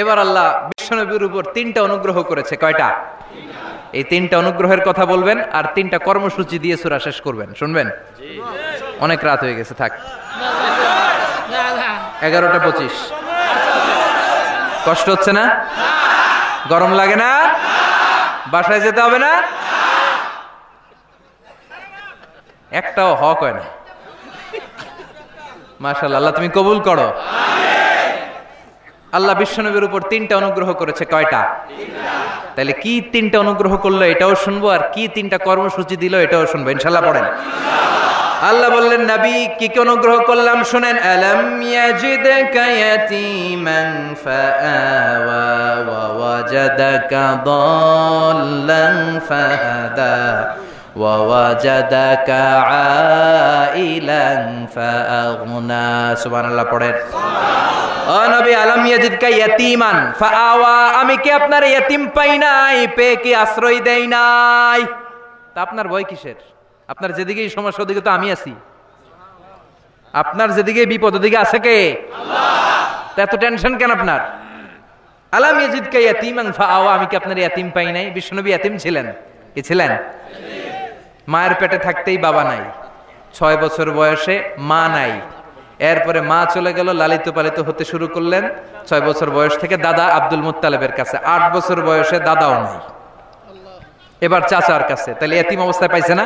এবার আল্লাহ বিশ্বনবীর উপর 3টা অনুগ্রহ করেছে। কয়টা? এই 3টা অনুগ্রহের কথা বলবেন আর 3টা কর্মসূচি দিয়ে সূরা শেষ করবেন। শুনবেন? অনেক রাত হয়ে গেছে, থাক। 11:25। কষ্ট হচ্ছে না? গরম লাগে না? বাসায় যেতে হবে না? একটাও হক হয় না। মাশাআল্লাহ, আল্লাহ তুমি কবুল করো। আল্লাহ বিশ্বনবীর উপর 3টা অনুগ্রহ করেছে। কয়টা? তাহলে কি 3টা অনুগ্রহ করলো এটাও শুনবো, আর কি 3টা কর্মসূচি দিল এটাও শুনবো ইনশাআল্লাহ। পড়েন। আল্লাহ বললেন, নবী কি কি অনুগ্রহ করলাম শুনেন। আলাম ইয়াজিদকা ইয়াতীমান ফাআওয়া ওয়া ওয়াজাদাকা দাল্লান ফাহাদা ওয়া ওয়াজাদাকা আইলান ফাআগনা। সুবহানাল্লাহ পড়েন। ও নবী, আলাম ইয়াজিদকা ইয়াতীমান ফাআওয়া, আমি কি আপনার ইয়তিম পাই নাই, পেয়ে কি আশ্রয় দেই নাই? তা আপনার ভয় কিসের? আপনার যেদিকেই সমস্যা ওদিকে তো আমি আছি। আপনার যেদিকে বিপদ ওদিকে আছে কে? আল্লাহ। তা এত টেনশন কেন আপনার? আলাম ইয়াজিদকা ইয়াতীমান ফাআওয়া, আমি কি আপনার ইয়তিম পাই নাই? বিশ্বনবী ইয়তিম ছিলেন। কি ছিলেন? মায়ের পেটে থাকতেই বাবা নাই, 6 বছর বয়সে মা নাই, এরপরে মা চলে গেল, লালিত পালিত হতে শুরু করলেন 6 বছর বয়স থেকে দাদা আব্দুল মুত্তালিবের কাছে, 8 বছর বয়সে দাদাও নাই, এবার চাচার কাছে। তাহলে এতিম অবস্থায় পাইছে না?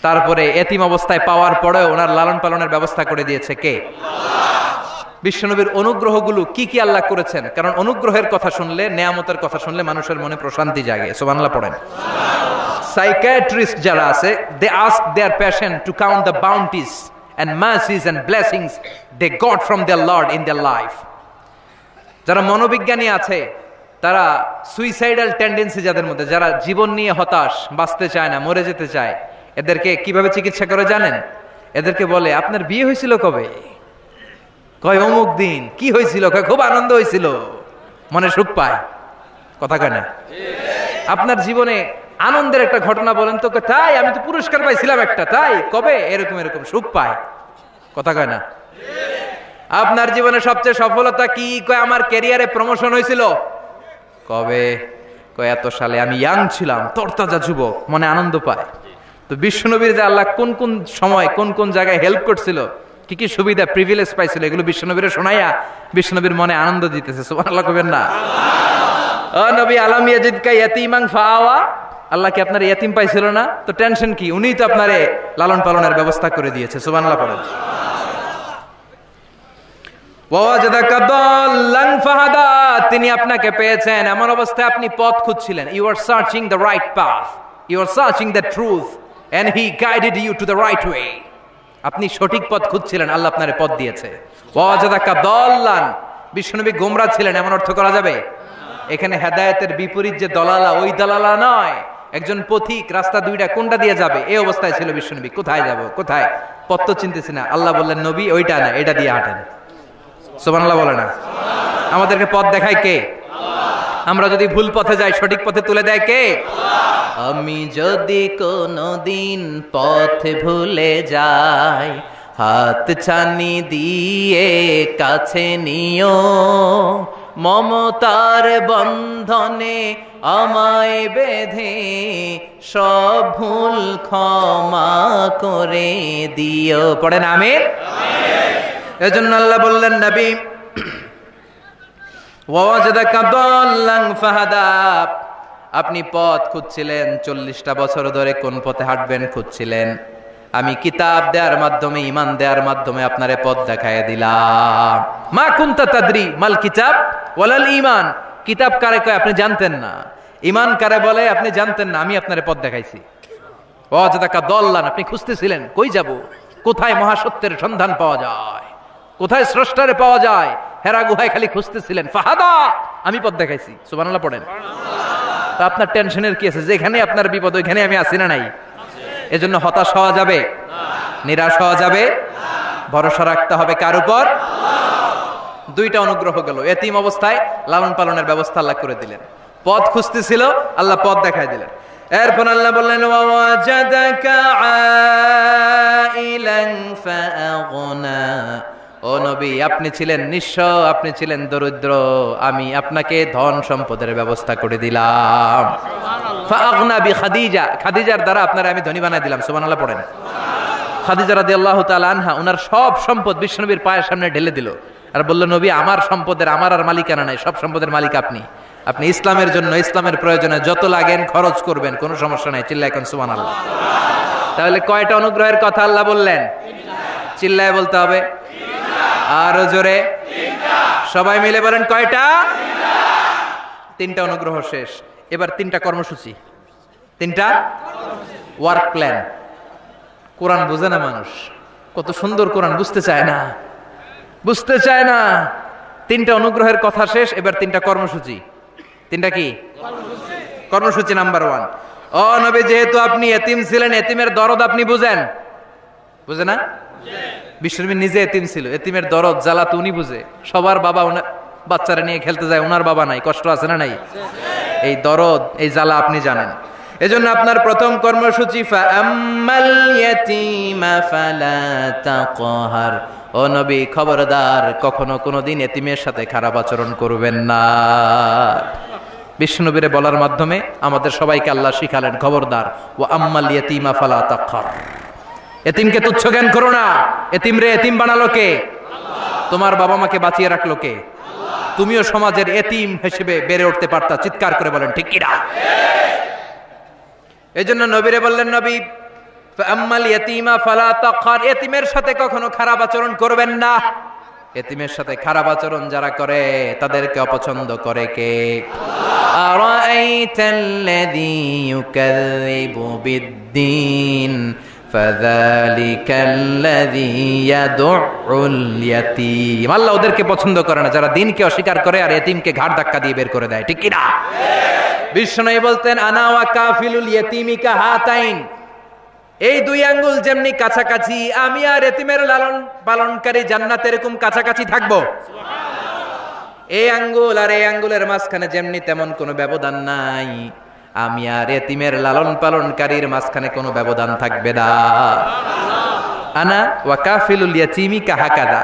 তারপরে এতিম অবস্থায় পাওয়ার পরে ওনার লালন পালনের ব্যবস্থা করে দিয়েছে কে? বিশ্বনবীর অনুগ্রহগুলো কি কি আল্লাহ করেছেন, কারণ অনুগ্রহের কথা শুনলে, নেয়ামতের কথা শুনলে মানুষের মনে প্রশান্তি জাগে। সুবহানাল্লাহ পড়েন। সাইকিয়াট্রিস্ট যারা আছে, they ask their patient to count the bounties and mercies and blessings they got from their Lord in their life. যারা মনোবিজ্ঞানী আছে, তারা সুইসাইডাল টেন্ডেন্সি যাদের মধ্যে, যারা জীবন নিয়ে হতাশ, বাঁচতে চায় না, মরে যেতে চায়, এদেরকে কিভাবে চিকিৎসা করে জানেন? এদেরকে বলে, আপনার বিয়ে হয়েছিল কবে? কয় অমুক দিন। কি হয়েছিল? কয় খুব আনন্দ হয়েছিল, মনে সুখ পায়। কথা কয় না? আপনার জীবনে আনন্দের একটা ঘটনা বলেন তো। তাই, আমি তো পুরস্কার পাইছিলাম একটা। তাই, কবে? এরকম এরকম সুখ পায়। কথা কয় না? আপনার জীবনে সবচেয়ে সফলতা কি? কয় আমার ক্যারিয়ারে প্রমোশন হয়েছিল। কবে? কয় এত সালে, আমি ইয়াং ছিলাম, তরতাজা যুবক, মনে আনন্দ পায়। তো বিশ্বনবীর যে আল্লাহ কোন কোন সময় কোন কোন জায়গায় হেল্প করছিল, কি কি সুবিধা প্রিভিলেজ পাইছিল, এগুলো বিশ্বনবীর শোনাইয়া বিশ্বনবীর মনে আনন্দ দিতেছে। সুবহানাল্লাহ কবেন না? ও নবী, আলাম ইয়াজিদকা ইয়াতীমান ফাআওয়া, আল্লাহ কি আপনার ইয়তিম পাইছিল না? তো টেনশন কি? উনিই তো আপনারে লালন পালনের ব্যবস্থা করে দিয়েছে। সুবহানাল্লাহ পড়েন। ওয়া ওয়াজাদাকা দাল্লান ফাহাদা, তিনি আপনাকে পেয়েছেন এমন অবস্থায় আপনি পথ খুঁজছিলেন। You are searching the right path, you are searching the truth and he guided you to the right way. আপনি সঠিক পথ খুঁজছিলেন, আল্লাহ আপনারে পথ দিয়েছে। ওয়া ওয়াজাদাকা দাল্লান, বিশ্বনবী গোমরা ছিলেন এমন অর্থ করা যাবে? এখানে হেদায়েতের বিপরীত যে দলালা, ওই দলালা নয়। একজন পথিক, রাস্তা দুইটা, কোনটা দিয়ে যাবে এই অবস্থায় ছিল বিশ্বনবী। কোথায় যাব, কোথায়? পথ তো চিনতেছি না। আল্লাহ বললেন, নবী ওইটা না, এটা দিয়ে হাঁটেন। সুবহানাল্লাহ বলে না? আমাদেরকে পথ দেখায় কে? আমরা যদি ভুল পথে যাই, সঠিক পথে তুলে দেয় কে? আমি যদি কোনদিন পথ ভুলে যাই, হাত ছানি দিয়ে কাছে নিও, মমতার বন্ধনে আমায় বেঁধে সব ভুল ক্ষমা করে দিও। পড়েন আমিন। এজন্য আল্লাহ বললেন, নবী ওয়াজাদাকা দাল্লান ফাহাদা, আপনি পথ খুঁজছিলেন 40টা বছর ধরে, কোন পথে হাঁটবেন খুঁজছিলেন। আমি কিতাব দেওয়ার মাধ্যমে, ঈমান দেওয়ার মাধ্যমে আপনারে পথ দেখায় দিলাম। মা কুনতা তাদরি মাল কিতাব ওয়ালাল ঈমান, কিতাব কারে কয় আপনি জানতেন না, ঈমান কারে বলে আপনি জানতেন না, আমি আপনারে পথ দেখাইছি। ওয়াজাদাকা দাল্লান, আপনি খুঁজতেছিলেন কই যাব, কোথায় মহাসত্যের সন্ধান পাওয়া যায়, কোথায় স্রষ্টারে পাওয়া যায়, হেরা গুহায় খালি খুঁজতেছিলেন। ফাহাদা, আমি পথ দেখাইছি। সুবহানাল্লাহ পড়েন। তা আপনার টেনশনের কি আছে? যেখানে আপনার বিপদ ওইখানে আমি আছি না নাই? এজন্য হতাশ হওয়া যাবে? নিরাশ হওয়া যাবে? ভরসা রাখতে হবে কার উপর? দুইটা অনুগ্রহ গেল। এতিম অবস্থায় লালন পালনের ব্যবস্থা আল্লাহ করে দিলেন। পথ খুঁজতেছিল, আল্লাহ পথ দেখায় দিলেন। এরপর আল্লাহ বললেন, ওয়াজাদাকা আইলান ফাআগনা ও নবী, আপনি ছিলেন নিঃস্ব, আপনি ছিলেন দরিদ্র, আমি আপনাকে ধন সম্পদের ব্যবস্থা করে দিলাম। ফাআগনা বিখাদিজা, খাদিজার দ্বারা আপনারা আমি ধনী বানাই দিলাম। সুবহানাল্লাহ পড়েন। খাদিজা রাদিয়াল্লাহু তাআলা আনহা উনার সব সম্পদ বিশ্বনবীর পায়ের সামনে ঢেলে দিল আর বলল, নবী, আমার সম্পদের আমার আর মালিকানা নাই, সব সম্পদের মালিক আপনি। আপনি ইসলামের জন্য, ইসলামের প্রয়োজনে যত লাগেন খরচ করবেন, কোনো সমস্যা নাই। চিল্লায় এখন সুবহানাল্লাহ। তাহলে কয়টা অনুগ্রহের কথা আল্লাহ বললেন? চিল্লায় বলতে হবে, আরো জোরে, সবাই মিলে বলেন কয়টা? তিনটা অনুগ্রহ শেষ। এবার তিনটা কর্মসূচি, তিনটা ওয়ার্ক প্ল্যান। কোরআন বুঝে না মানুষ, কত সুন্দর কোরআন, বুঝতে চায় না, বুঝতে চায় না। তিনটা অনুগ্রহের কথা শেষ, এবার তিনটা কর্মসূচি। তিনটা কি কর্মসূচি? নাম্বার 1, ও নবী, যেহেতু আপনি এতিম ছিলেন, এতিমের দরদ আপনি বুঝেন, বুঝে না? বিশ্বনবী নিজে এতিম ছিল, এতিমের দরদ জ্বালা তো উনি বুঝে। সবার বাবা বাচ্চারা নিয়ে খেলতে যায়, ওনার বাবা নাই, কষ্ট আছে না নাই? এই দরদ, এই জ্বালা আপনি জানেন। এজন্য আপনার প্রথম কর্মসূচি, ফাআম্মাল ইয়াতীমা ফালা তাকহার, ও নবী, খবরদার, কখনো কোনোদিন এতিমের সাথে খারাপ আচরণ করবেন না। বিশ্বনবীরে বলার মাধ্যমে আমাদের সবাইকে আল্লাহ শিখালেন, খবরদার, ওয়া আম্মাল ইয়াতীমা ফালা তাকহার, এতিমকে তুচ্ছ জ্ঞান করো না। এতিম রে এতিম বানালো কে? তোমার বাবা মাকে বাঁচিয়ে রাখলো কে? তুমিও সমাজের এতিম হিসেবে বেড়ে উঠতে পারতা। চিৎকার করে বলেন ঠিক কিনা? এই জন্য নবীরে বললেন, নবী, ফাআম্মাল ইয়াতীমা ফালা তাকহার, এতিমের সাথে কখনো খারাপ আচরণ করবেন না। এতিমের সাথে খারাপ আচরণ যারা করে তাদেরকে অপছন্দ করে কে? আরাআইতাল্লাযী ইউকাযযিবু বিদ্দীন ফাযালিকাল্লাযী ইয়াদউল ইয়াতীম। আল্লাহ ওদেরকে পছন্দ করে না যারা দ্বীনকে অস্বীকার করে আর এতিমকে ঘাড় ধাক্কা দিয়ে বের করে দেয়। ঠিক কি না? বিশ্বনবী বলতেন, আনা ওয়া কাফিলুল ইয়াতীমি কাহাতাইন, এই দুই আঙ্গুল যেমনি কাছাকাছি, আমি আর এতিমের লালন পালনকারী জান্নাতে এরকম কাছাকাছি থাকবো। এই আঙ্গুল আর এই আঙ্গুলের মাঝখানে যেমনি তেমন কোনো ব্যবধান নাই, আমি আর এতিমের লালন পালনকারীর মাঝখানে কোনো ব্যবধান থাকবে না। আনা ওয়া কাফিলুল ইয়াতীমি কাহাকাদা,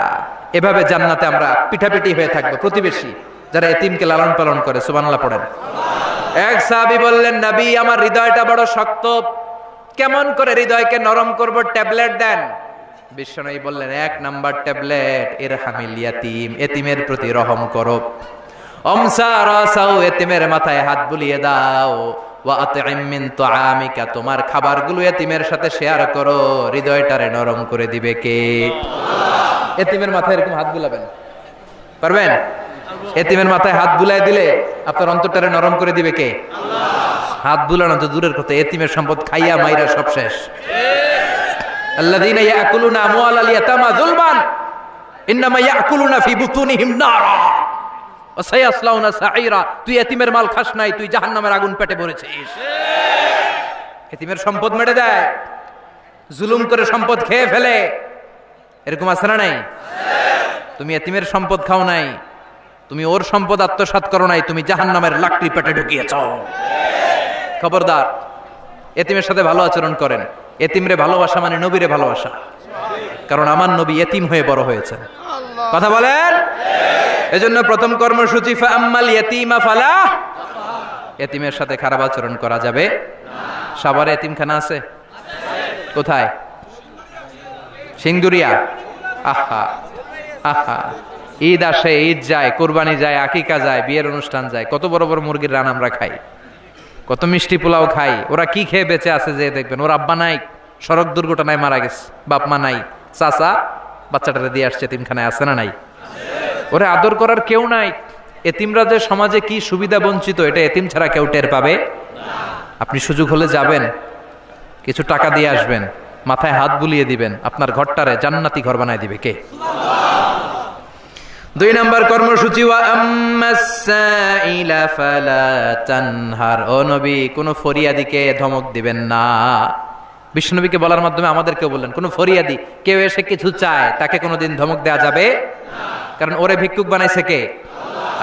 এভাবে জান্নাতে আমরা পিঠাপিঠি হয়ে থাকবো, প্রতিবেশী যারা এতিমকে লালন পালন করে। সুবহানাল্লাহ পড়েন। এক সাহাবী বললেন, নবী, আমার হৃদয়টা বড় শক্ত, কেমন করে হৃদয়কে নরম করব? ট্যাবলেট দেন। বিশ্বনবী বললেন, 1 নাম্বার ট্যাবলেট, ইরহামিল ইয়াতীম, এতিমের প্রতি রহম করো। আমসা রাসাউ, এতিমের মাথায় হাত বুলিয়ে দাও। ওয়া আতইম মিন তুআমিকা, তোমার খাবারগুলো এতিমের সাথে শেয়ার করো। হৃদয়টারে নরম করে দিবে কে? এতিমের মাথায় এরকম হাত বুলাবেন, পারবেন? এতিমের মাথায় হাত বুলাই দিলে আপনার অন্তরটারে নরম করে দিবে কে? হাত বুলানো তো দূরের কথা, এতিমের সম্পদ খাইয়া মাইরা সব শেষ। আল্লাযীনা ইয়াকুলুনা আমওয়ালাল ইয়াতামা যুলমান ইন্নামা ইয়াকুলুনা ফি বুতুনিহিম নারা ওয়া সায়াসলাউনা সাঈরা। তুই এতিমের মাল খাস নাই, তুই জাহান্নামের আগুন পেটে ভরেছিস। এতিমের সম্পদ মেরে দেয়, জুলুম করে সম্পদ খেয়ে ফেলে, এরকম আছে না নাই? তুমি এতিমের সম্পদ খাও নাই, তুমি ওর সম্পদ আত্মসাৎ করো নাই, তুমি জাহান্নামের লাকড়ি পেটে ঢুকিয়েছ। খবরদার, এতিমের সাথে ভালো আচরণ করেন। এতিমরে ভালোবাসা মানে নবীরে ভালোবাসা, কারণ আমার নবী এতিম হয়ে বড় হয়েছে। কথা বলেন। এজন্য প্রথম কর্মসূচি, ফাআম্মাল ইয়াতীমা ফালা, এতিমের সাথে খারাপ আচরণ করা যাবে না। সাভারে এতিমখানা আছে? কোথায়? সিংদুরিয়া। আহা আহা, ঈদ আসে, ঈদ যায়, কোরবানি যায়, আকিকা যায়, বিয়ের অনুষ্ঠান যায়, কত বড় বড় মুরগির রান আমরা খাই, কত মিষ্টি পোলাও খাই। ওরা কি খেয়ে বেঁচে আছে যে দেখবেন, ওর আব্বা নাই, সড়ক দুর্ঘটনায় মারা গেছে, বাপ মা নাই, চাচা বাচ্চাটারে দিয়ে আসছে, এতিমখানায় আছে না নাই? ওরে আদর করার কেউ নাই। এতিমরা যে সমাজে কি সুবিধা বঞ্চিত, এটা এতিম ছাড়া কেউ টের পাবে না। আপনি সুযোগ হলে যাবেন, কিছু টাকা দিয়ে আসবেন, মাথায় হাত বুলিয়ে দিবেন, আপনার ঘরটারে জান্নাতি ঘর বানায় দিবে কে? 2 নাম্বার কর্মসূচি, ওয়া আম্মাস সাইলা ফালা তানহার, ও নবী, কোন ফরিয়াদিকে ধমক দিবেন না। বিশ্বনবীকে বলার মাধ্যমে আমাদেরকেও বললেন, কোন ফরিয়াদি কেউ এসে কিছু চায় তাকে কোনোদিন ধমক দেয়া যাবে না, কারণ ওরে ভিক্ষুক বানাইছে কে?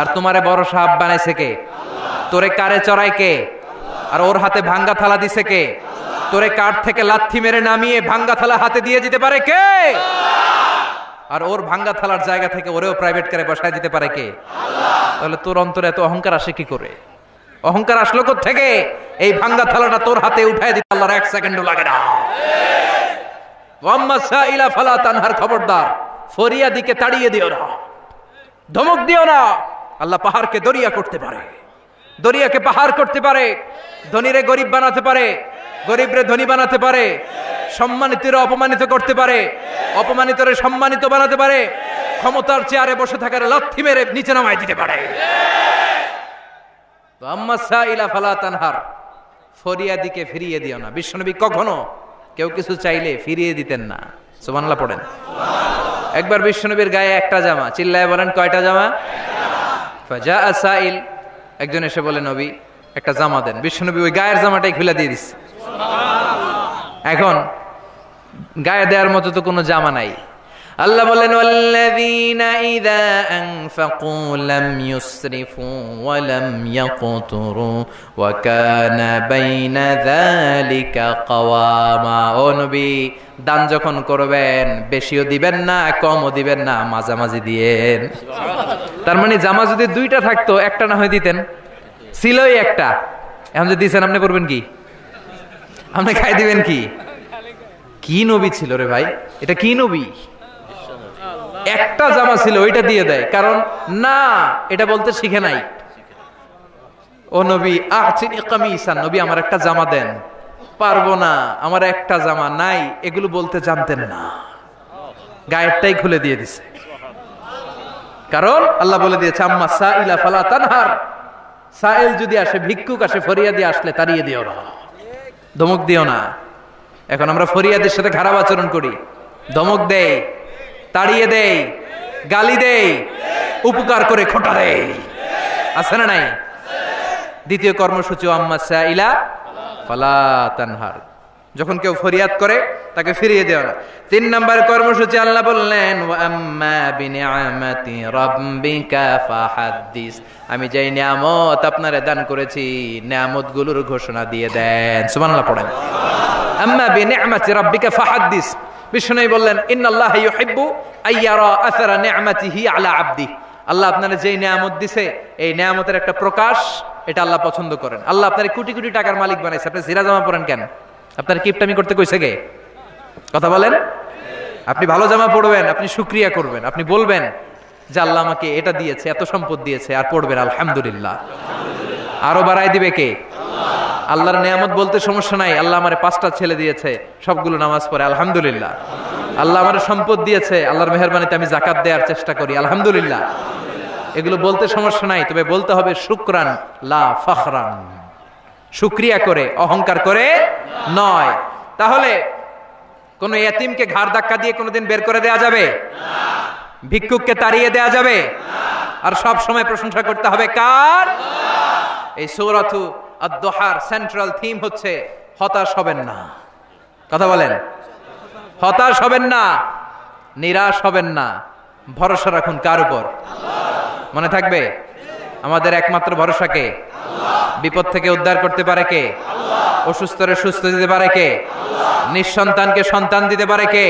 আর তোমারে বড় সাহাব বানাইছে কে? তোরে কারে চড়ায় কে? আর ওর হাতে ভাঙ্গা থালা দিছে কে? তোরে কাঠ থেকে লাথি মেরে নামিয়ে ভাঙ্গা থালা হাতে দিয়ে যেতে পারে কে? আর ওর ভাঙ্গা থালার জায়গা থেকে ওরেও প্রাইভেট কারে বসায় দিতে পারে কে? আল্লাহ। তাহলে তোর অন্তরে এত অহংকার আসে কি করে? অহংকার আসলো কোথা থেকে? এই ভাঙ্গা থালাটা তোর হাতে উঠায় দিতে আল্লাহর 1 সেকেন্ডও লাগে না। ওয়াম্মা সাইলা ফালা তানহার, খবরদার ফরিয়াদিকে তাড়িয়ে দিও না, ধমক দিও না। আল্লাহ পাহাড়কে দরিয়া করতে পারে, দরিয়াকে পাহাড় করতে পারে, ধনীরে গরিব বানাতে পারে, গরিবরে ধনী বানাতে পারে, সম্মানিতরে অপমানিত করতে পারে, অপমানিতরে সম্মানিত বানাতে পারে, ক্ষমতার চেয়ারে বসে থাকার লাথি মেরে নিচে নামায় দিতে পারে। তো আম্মা সাইলা ফালা তানহার, ফরিয়াদিকে ফিরিয়ে দিও না। বিশ্বনবী কখনো কেউ কিছু চাইলে ফিরিয়ে দিতেন না। সুবহানাল্লাহ পড়েন। একবার বিশ্বনবীর গায়ে একটা জামা, চিল্লায় বলেন কয়টা জামা? ফাজা সাইল, একজন এসে বলে নবী একটা জামা দেন। বিশ্বনবী ওই গায়ের জামাটাই খুলে দিয়ে দিচ্ছে। এখন গায়ে দেওয়ার মতো তো কোনো জামা নাই। আল্লাহ বলেন ওয়াল্লাযীনা ইযা আনফাকু লাম ইউসরিফু ওয়া লাম ইয়াকতুরু ওয়া কানা বাইনা যালিকা কাওয়ামা। ও নবী, দান যখন করবেন বেশিও দিবেন না, কমও দিবেন না, মাঝামাঝি দিয়েন। তার মানে জামা যদি দুইটা থাকতো একটা না হয় দিতেন, ছিলই একটা। এখন যদি দিছেন আপনি করবেন কি? আপনি খাই দিবেন কি? কি নবী ছিল রে ভাই, এটা কি নবী? একটা জামা ছিল ওইটা দিয়ে দেয়, কারণ না এটা বলতে শিখে নাই। ও নবী আতিনি কামিসান, নবী আমার একটা জামা দেন। পারবো না, আমার একটা জামা নাই, এগুলো বলতে জানতেন না, গায়েরটাই খুলে দিয়ে দিছে। কারণ আল্লাহ বলে দিয়েছে আম্মা সাইলা ফালা তানহার, সাইল যদি আসে, ভিক্ষুক আসে, ফরিয়াদি আসলে তাড়িয়ে দিও না, ধমক দিও না। এখন আমরা ফরিয়াদের সাথে খারাপ আচরণ করি, ধমক দেই, তাড়িয়ে দেই, গালি দেই, উপকার করে খোটা দেই, আছে না নাই? দ্বিতীয় কর্মসূচি আম্মা সাইলা ফালা তানহার, যখন কেউ ফরিয়াদ করে তাকে ফিরিয়ে দেওয়া না। 3 নম্বর কর্মসূচি আল্লাহ বললেন ওয়া আম্মা বিনিআমাতি রাব্বিকা ফাহাদ্দিস, আমি যেই নিয়ামত আপনারে দান করেছি নিয়ামতগুলোর ঘোষণা দিয়ে দেন। সুবহানাল্লাহ পড়েন। আম্মা বিনিআমাতি রাব্বিকা ফাহাদ্দিস, বিষ্ণু বললেন ইন্নাল্লাহা ইউহিব্বু আইয়ারা আসারা নিআমাতিহি আলা আবদি, আল্লাহ আপনারে যেই নিয়ামত দিছে এই নিয়ামতের একটা প্রকাশ, এটা আল্লাহ পছন্দ করেন। আল্লাহ আপনারে কোটি কোটি টাকার মালিক বানাইছে, আপনি জিরা জামা পরেন কেন? আপনার কিপটামি করতে কইছে কে? কথা বলেন। আপনি ভালো জামা পরবেন, আপনি শুকরিয়া করবেন, আপনি বলবেন যে আল্লাহ আমাকে এটা দিয়েছে, এত সম্পদ দিয়েছে, আর পড়বেন আলহামদুলিল্লাহ। আরো বাড়াই দিবে কে? আল্লাহর নিয়ামত বলতে সমস্যা নাই, আল্লাহ আমারে 5টা ছেলে দিয়েছে, সবগুলো নামাজ পড়ে আলহামদুলিল্লাহ। আল্লাহ আমারে সম্পদ দিয়েছে, আল্লাহর মেহেরবানিতে আমি যাকাত দেওয়ার চেষ্টা করি আলহামদুলিল্লাহ। এগুলো বলতে সমস্যা নাই, তবে বলতে হবে শুকরান লা ফখরান, শুকরিয়া করে, অহংকার করে নয়। তাহলে কোন ইতিমকে ঘাড় ধাক্কা দিয়ে কোনোদিন বের করে দেয়া যাবে না, ভিক্ষুককে তাড়িয়ে দেয়া যাবে না, আর সব সময় প্রশংসা করতে হবে কার? এই সূরাতু আদ-দুহার সেন্ট্রাল থিম হচ্ছে হতাশ হবেন না। কথা বলেন, হতাশ হবেন না, নিরাশ হবেন না, ভরসা রাখুন কার উপর? মনে থাকবে আমাদের একমাত্র ভরসা কে? বিপদ থেকে উদ্ধার করতে পারে কে? অসুস্থরে সুস্থ দিতে পারে কে? নিঃসন্তানকে সন্তান দিতে পারে কে?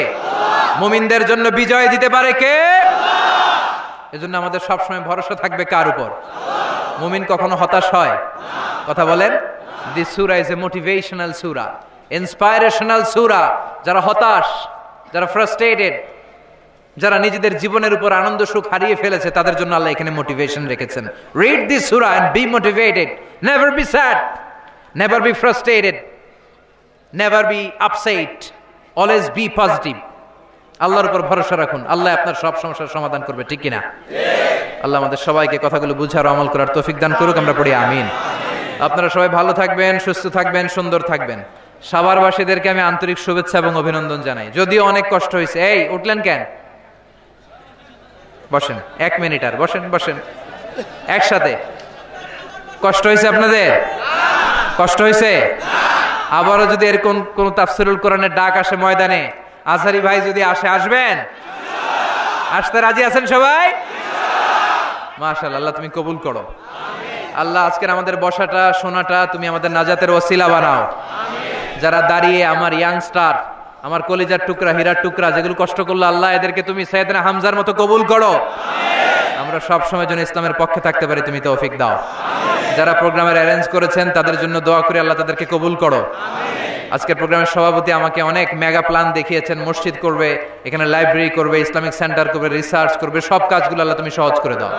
মুমিনদের জন্য বিজয় দিতে পারে কে? এজন্য আমাদের সবসময় ভরসা থাকবে কার উপর? মুমিন কখনো হতাশ হয়? কথা বলেন। This surah is a motivational surah, inspirational surah. যারা হতাশ, যারা ফ্রাস্ট্রেটেড, যারা নিজেদের জীবনের উপর আনন্দ সুখ হারিয়ে ফেলেছে, তাদের জন্য আল্লাহ এখানে মোটিভেশন রেখেছেন। রিড দিস সূরা and be motivated, never be sad, never be frustrated, never be upset, always be positive. আল্লাহর উপর ভরসা রাখুন, আল্লাহ আপনার সব সমস্যার সমাধান করবে, ঠিক কিনা? আল্লাহ আমাদের সবাইকে কথাগুলো বুঝার, আমল করার তৌফিক দান করুক, আমরা পড়ি আমিন। আপনারা সবাই ভালো থাকবেন, সুস্থ থাকবেন, সুন্দর থাকবেন। সাভারবাসীদেরকে আমি আন্তরিক শুভেচ্ছা এবং অভিনন্দন জানাই। যদিও অনেক কষ্ট হয়েছে। এই উঠলেন কেন? বসেন 1 মিনিট, আর বসেন বসেন একসাথে। কষ্ট হয়েছে আপনাদের? কষ্ট হয়েছে? আবারও যদি এরকম কোন তাফসীরুল কোরআনের ডাক আসে ময়দানে, আজহারি ভাই যদি আসে, আসবেন? আসতে রাজি আছেন সবাই? মাশাআল্লাহ, আল্লাহ তুমি কবুল করো। আল্লাহ আজকের আমাদের বসাটা, শোনাটা তুমি আমাদের নাজাতের ওসিলা বানাও। যারা দাঁড়িয়ে আমার ইয়াংস্টার আমার কলিজার টুকরা, হীরার টুকরা যেগুলো কষ্ট করলো আল্লাহ, এদেরকে তুমি সাইয়েদনা হামজার মতো কবুল করো। আমরা সব সময় যেন ইসলামের পক্ষে থাকতে পারি, তুমি তৌফিক দাও। যারা প্রোগ্রামের অ্যারেঞ্জ করেছেন তাদের জন্য দোয়া করি, আল্লাহ তাদেরকে কবুল করো। আজকের প্রোগ্রামের সভাপতি আমাকে অনেক মেগা প্ল্যান দেখিয়েছেন, মসজিদ করবে, এখানে লাইব্রেরি করবে, ইসলামিক সেন্টার করবে, রিসার্চ করবে, সব কাজগুলো আল্লাহ তুমি সহজ করে দাও।